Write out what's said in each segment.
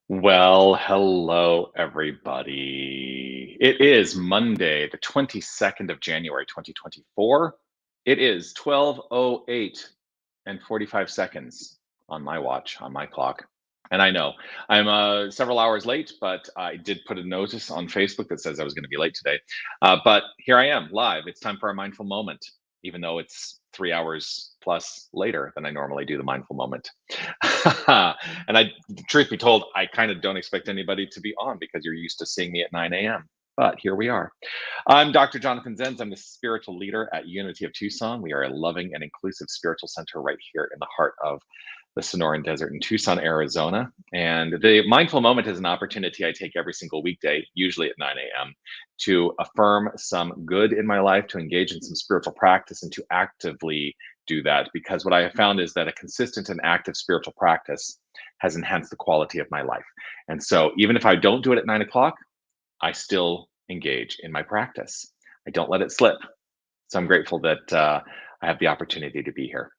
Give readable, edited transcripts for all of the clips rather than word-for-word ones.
Well, hello, everybody. It is Monday, the 22nd of January, 2024. It is 12:08 and 45 seconds on my watch, on my clock. And I know I'm several hours late, but I did put a notice on Facebook that says I was going to be late today. But here I am live. It's time for a mindful moment, even though it's 3 hours plus later than I normally do the mindful moment. And truth be told, I kind of don't expect anybody to be on because you're used to seeing me at 9 a.m. But here we are. I'm Dr. Jonathan Zenz. I'm the spiritual leader at Unity of Tucson. We are a loving and inclusive spiritual center right here in the heart of the Sonoran Desert in Tucson, Arizona. And the mindful moment is an opportunity I take every single weekday, usually at 9 a.m., to affirm some good in my life, to engage in some spiritual practice, and to actively do that. Because what I have found is that a consistent and active spiritual practice has enhanced the quality of my life. And so even if I don't do it at 9 o'clock, I still engage in my practice. I don't let it slip. So I'm grateful that I have the opportunity to be here.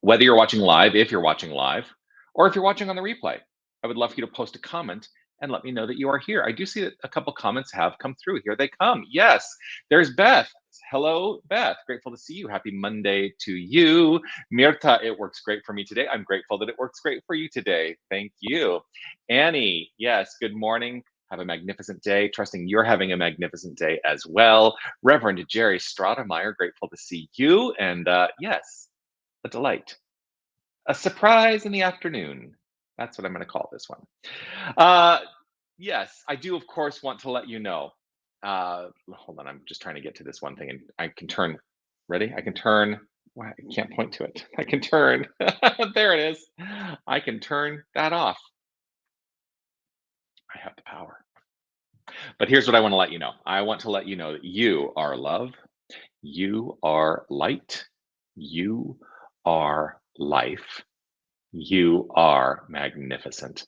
Whether you're watching live, if you're watching live, or if you're watching on the replay, I would love for you to post a comment and let me know that you are here. I do see that a couple comments have come through. Here they come. Yes, there's Beth. Hello, Beth. Grateful to see you. Happy Monday to you. Mirta, it works great for me today. I'm grateful that it works great for you today. Thank you. Annie, yes, good morning. Have a magnificent day. Trusting you're having a magnificent day as well. Reverend Jerry Stratemeyer, grateful to see you. And yes, a delight. A surprise in the afternoon. That's what I'm going to call this one. Uh, yes, I do, of course, want to let you know. Hold on, I'm just trying to get to this one thing, and I can turn. Ready? I can turn. Why I can't point to it. I can turn. There it is. I can turn that off. I have the power. But here's what I want to let you know. I want to let you know that you are love. You are light. You are life. You are magnificent.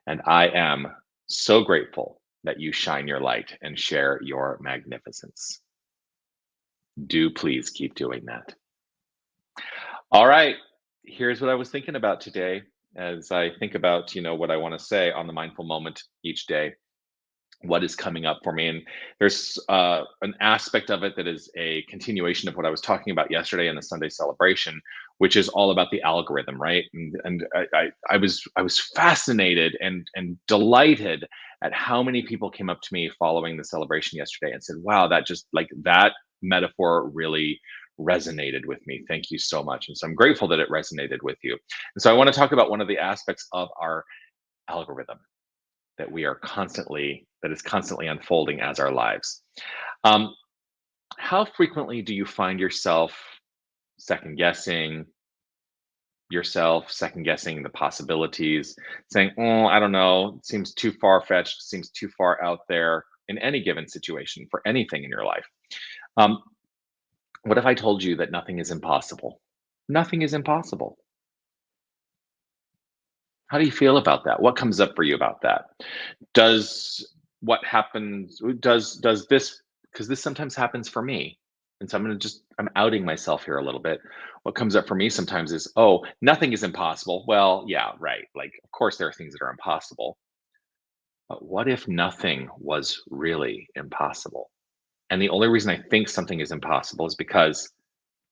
And I am so grateful that you shine your light and share your magnificence. Do please keep doing that. All right. Here's what I was thinking about today as I think about, what I want to say on the mindful moment each day. What is coming up for me? And there's an aspect of it that is a continuation of what I was talking about yesterday in the Sunday celebration, which is all about the algorithm, right? And I was fascinated and delighted at how many people came up to me following the celebration yesterday and said, "Wow, that just like that metaphor really resonated with me. Thank you so much." And so I'm grateful that it resonated with you. And so I want to talk about one of the aspects of our algorithm that is constantly unfolding as our lives. Um, how frequently do you find yourself second guessing second guessing the possibilities, saying, "Oh, I don't know, it seems too far fetched, seems too far out there," in any given situation for anything in your life? Um, what if I told you that nothing is impossible? Nothing is impossible. How do you feel about that? What comes up for you about that? Does what happens does this, because this sometimes happens for me, and so I'm outing myself here a little bit. What comes up for me sometimes is, "Oh, nothing is impossible." Well, yeah, right. Like, of course there are things that are impossible, but what if nothing was really impossible? And the only reason I think something is impossible is because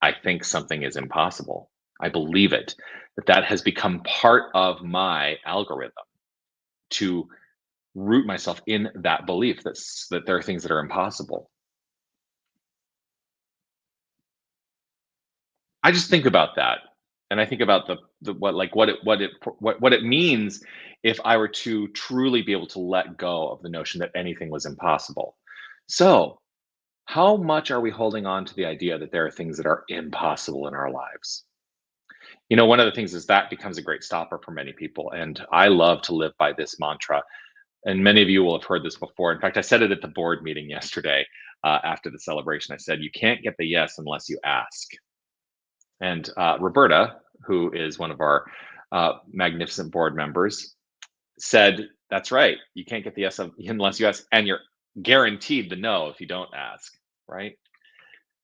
I think something is impossible. I believe it. That has become part of my algorithm to root myself in that belief that there are things that are impossible. I just think about that, and I think about the what it means if I were to truly be able to let go of the notion that anything was impossible. So, how much are we holding on to the idea that there are things that are impossible in our lives? One of the things is that becomes a great stopper for many people, and I love to live by this mantra. And many of you will have heard this before. In fact, I said it at the board meeting yesterday after the celebration. I said, you can't get the yes unless you ask. And Roberta, who is one of our magnificent board members, said, that's right. You can't get the yes unless you ask. And you're guaranteed the no if you don't ask, right?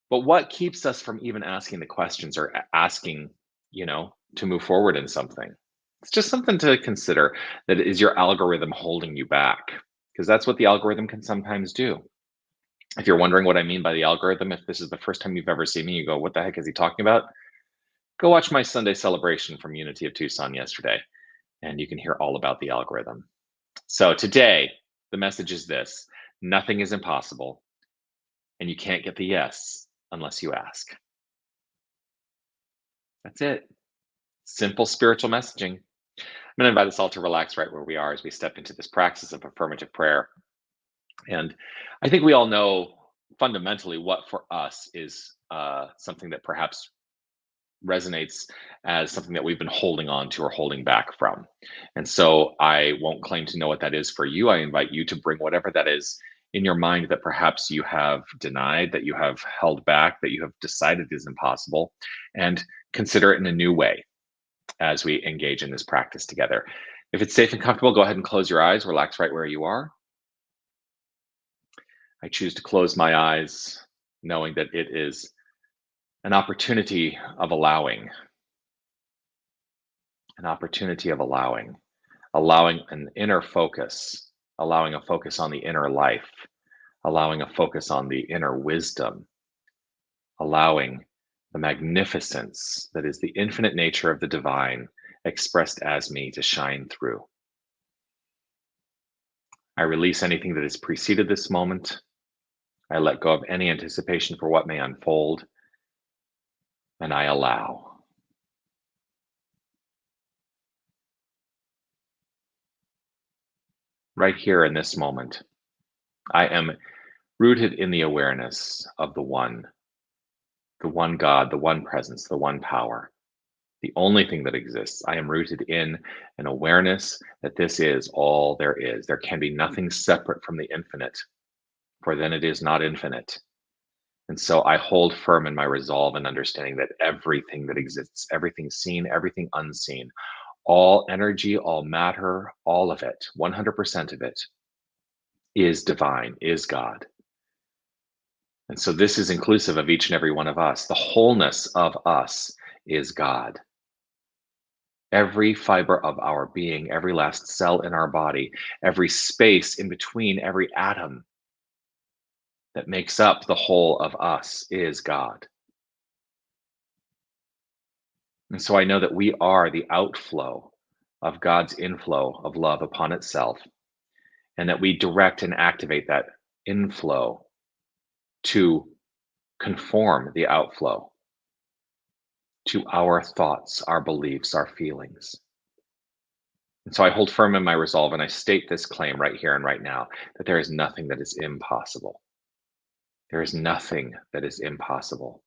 But what keeps us from even asking the questions or asking, to move forward in something? It's just something to consider. That is your algorithm holding you back? Because that's what the algorithm can sometimes do. If you're wondering what I mean by the algorithm, if this is the first time you've ever seen me, you go, what the heck is he talking about? Go watch my Sunday celebration from Unity of Tucson yesterday, and you can hear all about the algorithm. So today, the message is this: nothing is impossible, and you can't get the yes unless you ask. That's it. Simple spiritual messaging. I'm going to invite us all to relax right where we are as we step into this practice of affirmative prayer. And I think we all know fundamentally what for us is something that perhaps resonates as something that we've been holding on to or holding back from. And so I won't claim to know what that is for you. I invite you to bring whatever that is in your mind that perhaps you have denied, that you have held back, that you have decided is impossible, and consider it in a new way as we engage in this practice together. If it's safe and comfortable, go ahead and close your eyes, relax right where you are. I choose to close my eyes, knowing that it is an opportunity of allowing, an opportunity of allowing an inner focus, allowing a focus on the inner life, allowing a focus on the inner wisdom, allowing the magnificence that is the infinite nature of the divine expressed as me to shine through. I release anything that has preceded this moment. I let go of any anticipation for what may unfold, and I allow. Right here in this moment, I am rooted in the awareness of the one God, the one presence, the one power, the only thing that exists. I am rooted in an awareness that this is all there is. There can be nothing separate from the infinite, for then it is not infinite. And so I hold firm in my resolve and understanding that everything that exists, everything seen, everything unseen, all energy, all matter, all of it, 100% of it is divine, is God. And so this is inclusive of each and every one of us. The wholeness of us is God. Every fiber of our being, every last cell in our body, every space in between every atom that makes up the whole of us is God. And so I know that we are the outflow of God's inflow of love upon itself, and that we direct and activate that inflow to conform the outflow to our thoughts, our beliefs, our feelings. And so I hold firm in my resolve and I state this claim right here and right now that there is nothing that is impossible. There is nothing that is impossible.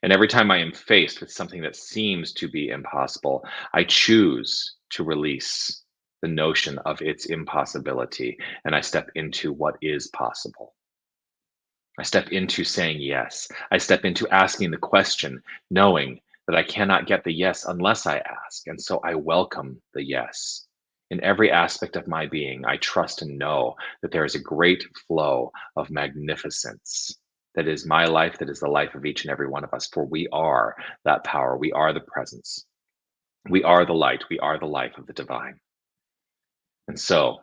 And every time I am faced with something that seems to be impossible, I choose to release the notion of its impossibility and I step into what is possible. I step into saying yes. I step into asking the question, knowing that I cannot get the yes unless I ask. And so I welcome the yes. In every aspect of my being, I trust and know that there is a great flow of magnificence that is my life, that is the life of each and every one of us. For we are that power. We are the presence. We are the light. We are the life of the divine. And so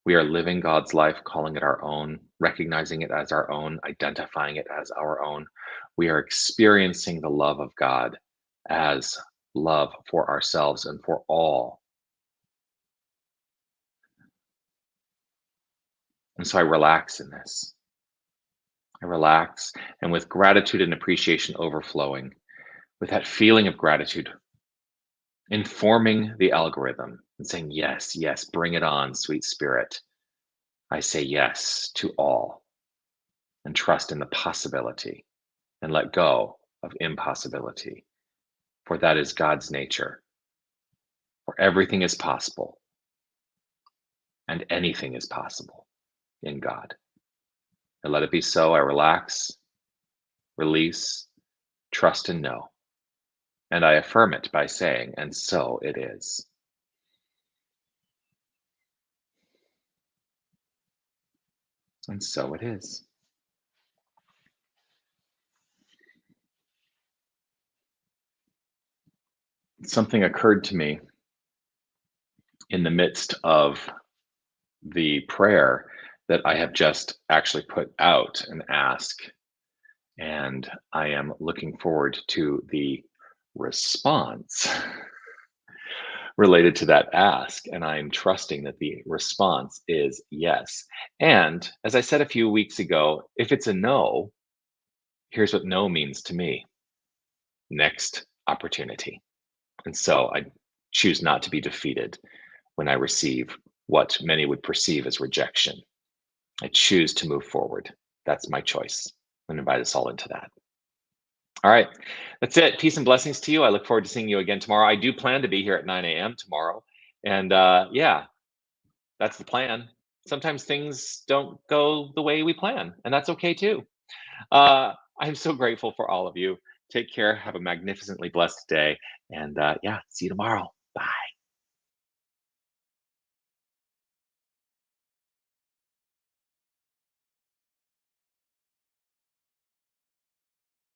we are living God's life, calling it our own, recognizing it as our own, identifying it as our own. We are experiencing the love of God as love for ourselves and for all. And so I relax in this. I relax, and with gratitude and appreciation overflowing, with that feeling of gratitude, informing the algorithm and saying, yes, yes, bring it on, sweet spirit. I say yes to all and trust in the possibility and let go of impossibility, for that is God's nature. For everything is possible and anything is possible in God. I let it be so. I relax, release, trust, and know. And I affirm it by saying, and so it is. And so it is. Something occurred to me in the midst of the prayer that I have just actually put out and ask. And I am looking forward to the response related to that ask. And I'm trusting that the response is yes. And as I said a few weeks ago, if it's a no, here's what no means to me: next opportunity. And so I choose not to be defeated when I receive what many would perceive as rejection. I choose to move forward. That's my choice. I'm going to invite us all into that. All right. That's it. Peace and blessings to you. I look forward to seeing you again tomorrow. I do plan to be here at 9 a.m. tomorrow. And yeah, that's the plan. Sometimes things don't go the way we plan, and that's okay too. I'm so grateful for all of you. Take care. Have a magnificently blessed day. And yeah, see you tomorrow. Bye.